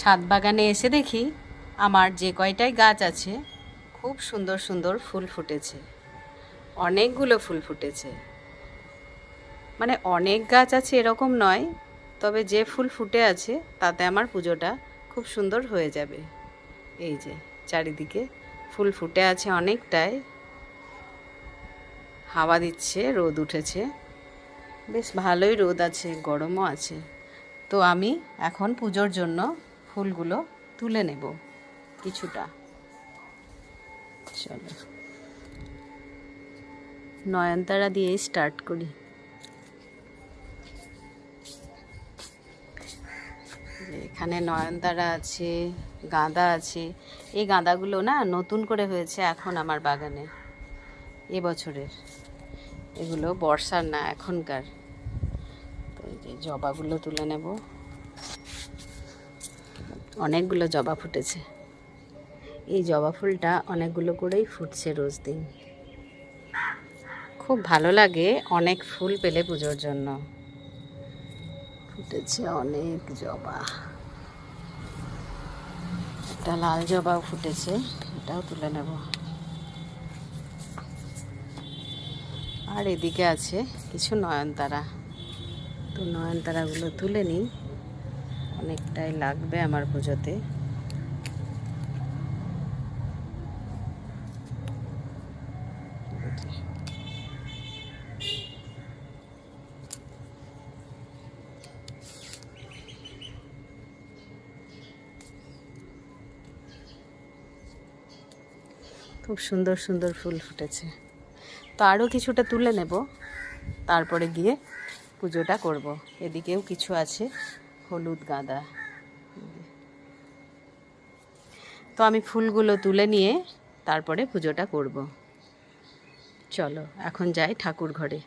ছাদ বাগানে এসে দেখি আমার যে কয়টাই গাছ আছে খুব সুন্দর সুন্দর ফুল ফুটেছে, অনেকগুলো ফুল ফুটেছে। মানে অনেক গাছ আছে এরকম নয়, তবে যে ফুল ফুটে আছে তাতে আমার পুজোটা খুব সুন্দর হয়ে যাবে। এই যে চারিদিকে ফুল ফুটে আছে অনেকটাই, হাওয়া দিচ্ছে, রোদ উঠেছে, বেশ ভালোই রোদ আছে, গরমও আছে। তো আমি এখন পুজোর জন্য ফুলগুলো তুলে নেব কিছুটা। চলো নয়নতারা দিয়ে স্টার্ট করি। এখানে নয়নতারা আছে, গাঁদা আছে। এই গাঁদাগুলো না নতুন করে হয়েছে এখন আমার বাগানে, এবছরের। এগুলো বর্ষার না, এখনকার। তো এই যে জবাগুলো তুলে নেব। অনেকগুলো জবা ফুটেছে। এই জবা ফুলটা অনেকগুলো করেই ফুটছে রোজ দিন। খুব ভালো লাগে অনেক ফুল পেলে পুজোর জন্য। ফুটেছে অনেক জবা। একটা লাল জবাও ফুটেছে, এটাও তুলে নেব। আর এদিকে আছে কিছু নয়নতারা। তো নয়নতারাগুলো তুলে নিই, অনেকটাই লাগবে আমার পুজোতে। খুব সুন্দর সুন্দর ফুল ফুটেছে। তো আরও কিছুটা তুলে নেব, তারপরে গিয়ে পুজোটা করব। এদিকেও কিছু আছে হলুদ গাঁদা। তো আমি ফুলগুলো তুলে নিয়ে তারপরে পুজোটা করব। চলো এখন যাই ঠাকুর ঘরে।